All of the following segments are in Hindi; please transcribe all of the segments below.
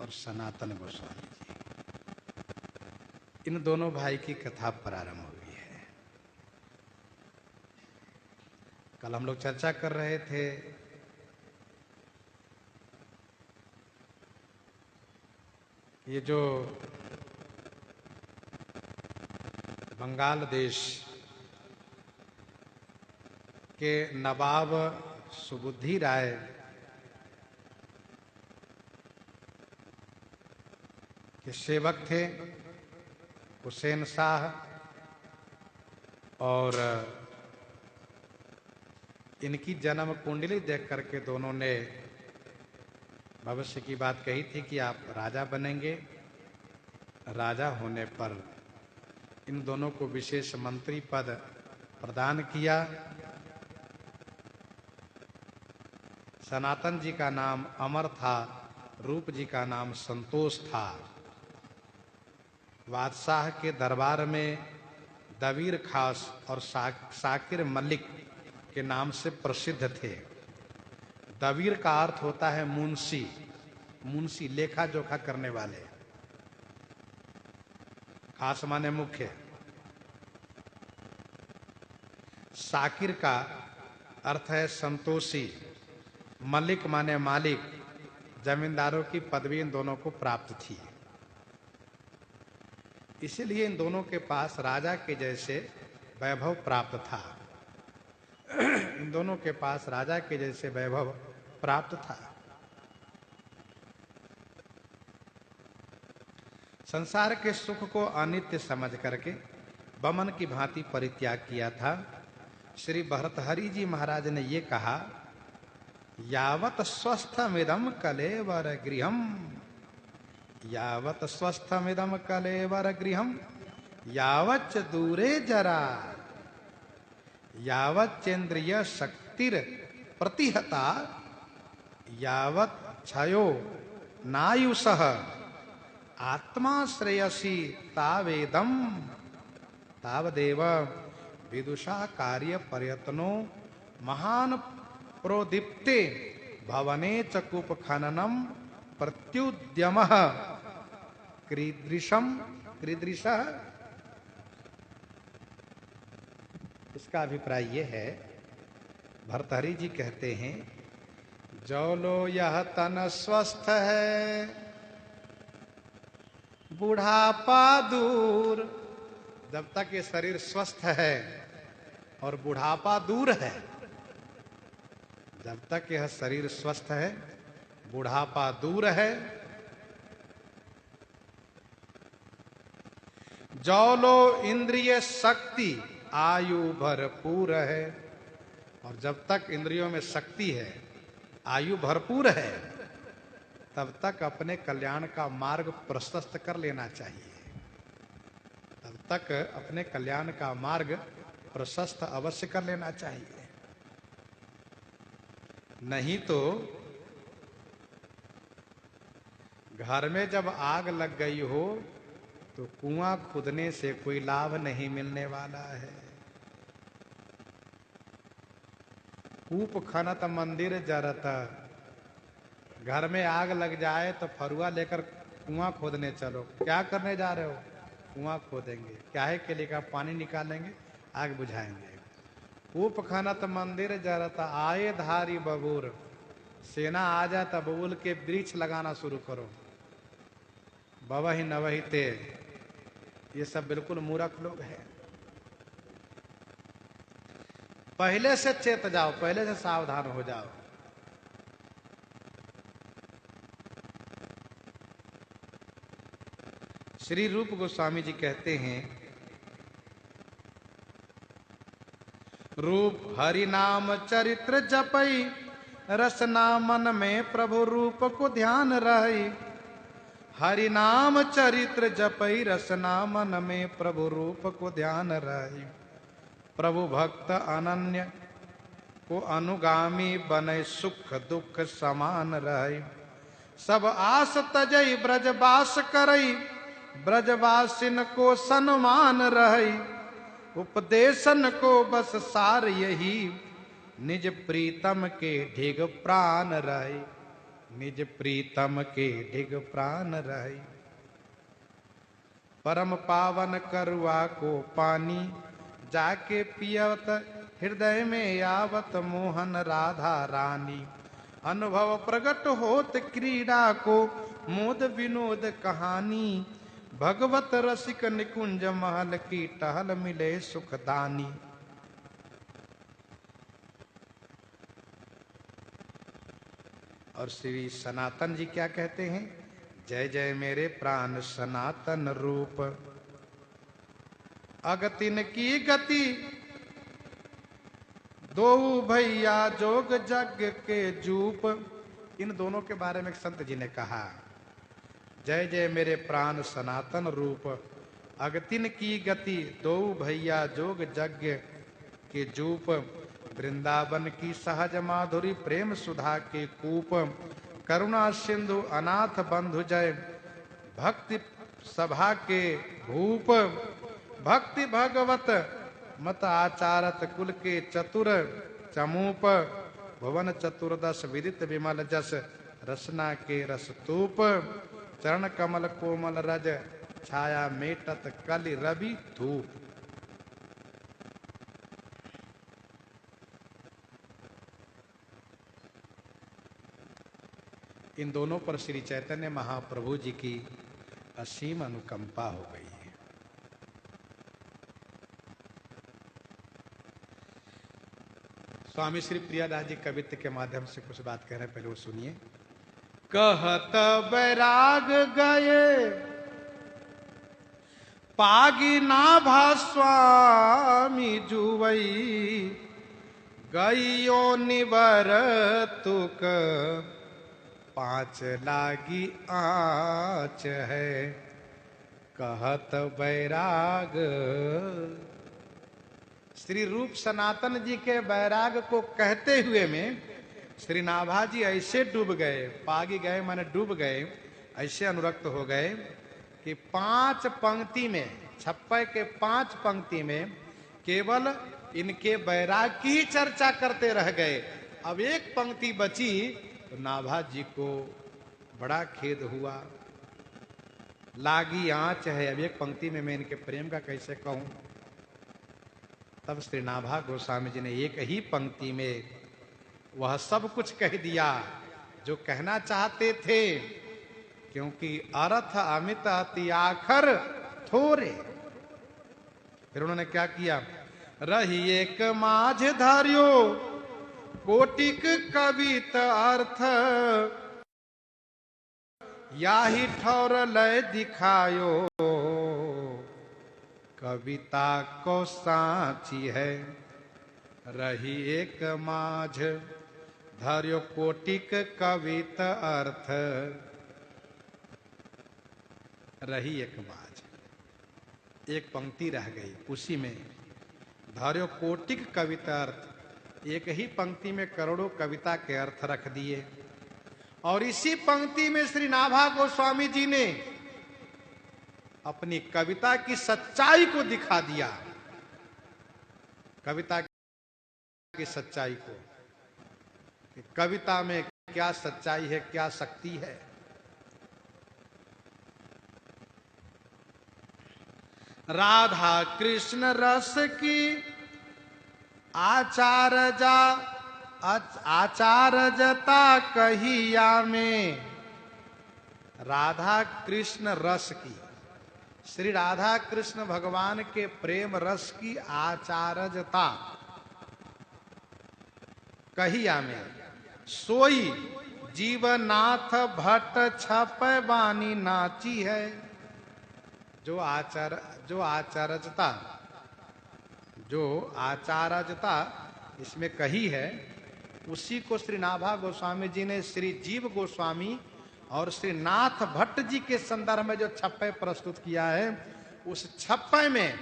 और सनातन गोस्वामी जी, इन दोनों भाई की कथा प्रारंभ हुई है। कल हम लोग चर्चा कर रहे थे ये जो बंगाल देश के नवाब सुबुद्धि राय के सेवक थे हुसैन शाह, और इनकी जन्म कुंडली देख करके दोनों ने भविष्य की बात कही थी कि आप राजा बनेंगे। राजा होने पर इन दोनों को विशेष मंत्री पद प्रदान किया। सनातन जी का नाम अमर था, रूप जी का नाम संतोष था। बादशाह के दरबार में दबीर खास और शाकिर मलिक के नाम से प्रसिद्ध थे। दबीर का अर्थ होता है मुंशी, मुंशी लेखा जोखा करने वाले, खास माने मुख्य। शाकिर का अर्थ है संतोषी, मलिक माने मालिक। जमींदारों की पदवी इन दोनों को प्राप्त थी, इसीलिए इन दोनों के पास राजा के जैसे वैभव प्राप्त था। इन दोनों के पास राजा के जैसे वैभव प्राप्त था। संसार के सुख को अनित्य समझ करके बमन की भांति परित्याग किया था। श्री भर्तहरि जी महाराज ने ये कहा, यावत स्वस्थमिदम कलेवर गृहम, यावत स्वस्थमिदम कलेवर गृहम, यावच्च दूरे जरा, यावच्चेन्द्रिय शक्तिर प्रतिहता, यावत क्षयो नायुषः, आत्मा श्रेयसी तावेदम, तावदेव विदुषा कार्य प्रयत्नो महान प्रोदीप्ते भवने च कूप खननम प्रत्युद्यमः कीदृशम कीदृशः। इसका अभिप्राय यह है, भर्तहरि जी कहते हैं, जो लो यह तन स्वस्थ है, बुढ़ापा दूर। जब तक ये शरीर स्वस्थ है और बुढ़ापा दूर है, जब तक यह शरीर स्वस्थ है, बुढ़ापा दूर है, जौलो इंद्रिय शक्ति आयु भरपूर है। और जब तक इंद्रियों में शक्ति है, आयु भरपूर है, तब तक अपने कल्याण का मार्ग प्रशस्त कर लेना चाहिए। तब तक अपने कल्याण का मार्ग प्रशस्त अवश्य कर लेना चाहिए। नहीं तो घर में जब आग लग गई हो तो कुआं खुदने से कोई लाभ नहीं मिलने वाला है। कूप खनत मंदिर जरत, घर में आग लग जाए तो फरुआ लेकर कुआं खोदने चलो। क्या करने जा रहे हो? कुआं खोदेंगे। क्या है के लिए? का पानी निकालेंगे, आग बुझाएंगे। कूप खनत मंदिर जरत, आए धारी बबूर, सेना आ जाए तब बबूल के वृक्ष लगाना शुरू करो। बवही नवही ते, ये सब बिल्कुल मूर्ख लोग हैं। पहले से चेत जाओ, पहले से सावधान हो जाओ। श्री रूप गोस्वामी जी कहते हैं, रूप हरि नाम चरित्र जपई, रसना मन में प्रभु रूप को ध्यान रही। हरि नाम चरित्र जपई, रसना मन में प्रभु रूप को ध्यान रही। प्रभु भक्त अनन्य को अनुगामी बने, सुख दुख समान रही। सब आस तजई ब्रजवास करई, ब्रजवासिन को सन्मान रही। उपदेशन को बस सार यही, निज प्रीतम के ढिग प्राण रही। निज प्रीतम के ढिग प्राण रही। परम पावन करुआ को पानी, जाके पियत हृदय में आवत मोहन राधा रानी। अनुभव प्रगट होत क्रीड़ा को, मोद विनोद कहानी। भगवत रसिक निकुंज महल की टहल मिले सुखदानी। और श्री सनातन जी क्या कहते हैं? जय जय मेरे प्राण सनातन रूप, अगतिन की गति दो भैया जोग जग के जूप। इन दोनों के बारे में एक संत जी ने कहा, जय जय मेरे प्राण सनातन रूप, अगतिन की गति दो भैया जोग जग के जूप। वृंदावन की सहज माधुरी प्रेम सुधा के कूप। करुणा सिंधु अनाथ बंधु जय, भक्ति सभा के भूप। भक्ति भगवत मत आचारत कुल के चतुर चमूप। भुवन चतुर्दश विदित विमल जस, रसना के रसतूप। चरण कमल कोमल रज, छाया मेटत कलि रवि धूप। इन दोनों पर श्री चैतन्य महाप्रभु जी की असीम अनुकंपा हो गई है। स्वामी श्री प्रियादास जी कवित्व के माध्यम से कुछ बात कह रहे हैं, पहले वो सुनिए। कहत बैराग गए पागी नाभा स्वामी जुवई, गईयो निबर तुक पांच लागी आँच है। कहत बैराग, श्री रूप सनातन जी के बैराग को कहते हुए में श्री नाभा जी ऐसे डूब गए, पागी गए माने डूब गए, ऐसे अनुरक्त हो गए कि 5 पंक्ति में, छप्पे के 5 पंक्ति में केवल इनके बैराग की ही चर्चा करते रह गए। अब एक पंक्ति बची तो नाभा जी को बड़ा खेद हुआ। लागी आंच है, अब एक पंक्ति में मैं इनके प्रेम का कैसे कहूं। तब श्री नाभा गोस्वामी जी ने एक ही पंक्ति में वह सब कुछ कह दिया जो कहना चाहते थे, क्योंकि अर्थ अमित अति आखर थोरे। फिर उन्होंने क्या किया? रही एक माझ धार्यो कोटिक कवित अर्थ, याही ठौर लय दिखायो कविता को साची है। रही एक माझ धार्यो कोटिक कवित अर्थ, रही एक माझ, एक पंक्ति रह गई, उसी में धार्यो कोटिक कविता अर्थ, एक ही पंक्ति में करोड़ों कविता के अर्थ रख दिए। और इसी पंक्ति में श्री नाभा गोस्वामी जी ने अपनी कविता की सच्चाई को दिखा दिया। कविता की सच्चाई को, कि कविता में क्या सच्चाई है, क्या शक्ति है। राधा कृष्ण रस की आचारजता कहिया में। राधा कृष्ण रस की, श्री राधा कृष्ण भगवान के प्रेम रस की आचारजता कहिया में। सोई जीवनाथ भट्ट छप बानी नाची है। जो आचारजता इसमें कही है, उसी को श्री नाभा गोस्वामी जी ने श्री जीव गोस्वामी और श्री नाथ भट्ट जी के संदर्भ में जो छप्पे प्रस्तुत किया है, उस छप्पे में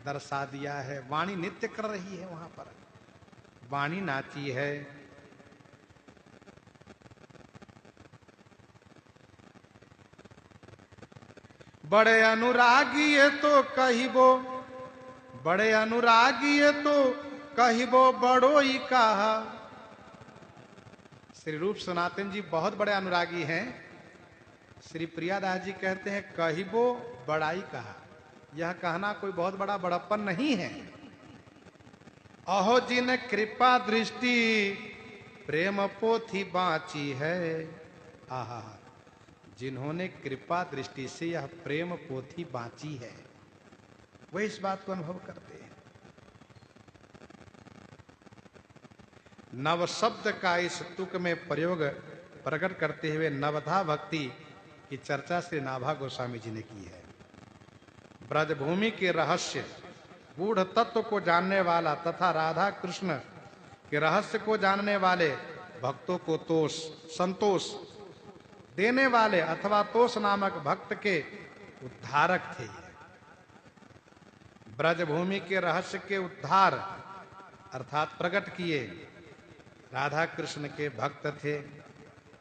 दर्शा दिया है। वाणी नृत्य कर रही है, वहां पर वाणी नाची है। बड़े अनुरागी ये तो कहिबो, बड़े अनुरागी ये तो कहिबो बड़ो ही कहा। श्री रूप सनातन जी बहुत बड़े अनुरागी हैं। श्री प्रियादास जी कहते हैं कहिबो बड़ाई कहा, यह कहना कोई बहुत बड़ा बड़प्पन नहीं है। अहो जिन कृपा दृष्टि प्रेम पोथी बांची है। आहा, जिन्होंने कृपा दृष्टि से यह प्रेम पोथी बांची है वह इस बात को अनुभव करते हैं। नव शब्द का इस तुक में प्रयोग प्रकट करते हुए नवधा भक्ति की चर्चा श्री नाभा गोस्वामी जी ने की है। ब्रजभूमि के रहस्य गूढ़ तत्व को जानने वाला तथा राधा कृष्ण के रहस्य को जानने वाले भक्तों को तोष संतोष देने वाले अथवा तोष नामक भक्त के उद्धारक थे। ब्रजभूमि के रहस्य के उद्धार अर्थात प्रकट किए राधा कृष्ण के भक्त थे।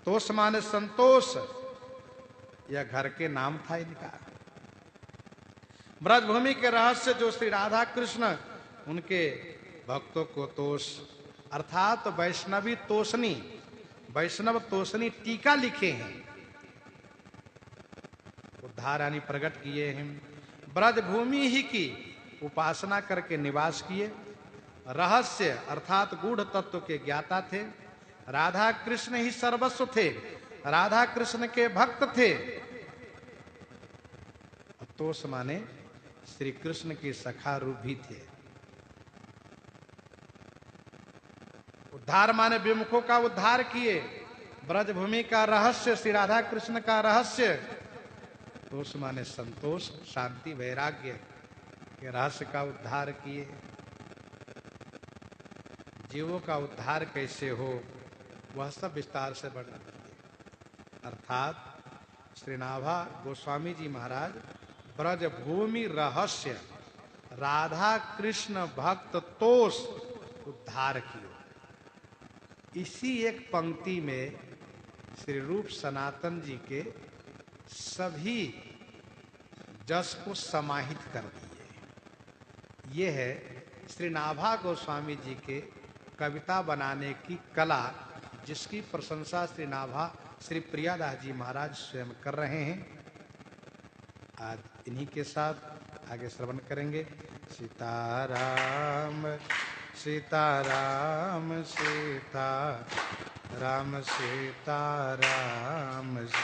तोष माने संतोष, यह घर के नाम था इनका। ब्रजभूमि के रहस्य जो श्री राधा कृष्ण उनके भक्तों को तोष अर्थात वैष्णवी तोषनी वैष्णव तोषनी टीका लिखे हैं, उद्धार यानी प्रकट किए हैं। ब्रजभूमि ही की उपासना करके निवास किए, रहस्य अर्थात गूढ़ तत्व के ज्ञाता थे। राधा कृष्ण ही सर्वस्व थे, राधा कृष्ण के भक्त थे। तोष माने श्री कृष्ण के सखा रूप भी थे। उद्धार माने विमुखों का उद्धार किए। ब्रजभूमि का रहस्य श्री राधा कृष्ण का रहस्य। तोष माने संतोष शांति वैराग्य के रहस्य का उद्धार किए। जीवों का उद्धार कैसे हो वह सब विस्तार से वर्णन किए। अर्थात श्री नाभा गोस्वामी जी महाराज ब्रजभूमि रहस्य राधा कृष्ण भक्त तोष उद्धार किए। इसी एक पंक्ति में श्री रूप सनातन जी के सभी जस को समाहित कर दिए। ये है श्री नाभा गोस्वामी जी के कविता बनाने की कला, जिसकी प्रशंसा श्री नाभा श्री प्रियादास जी महाराज स्वयं कर रहे हैं। आज इन्हीं के साथ आगे श्रवण करेंगे। सीताराम सीताराम सीताराम सीताराम।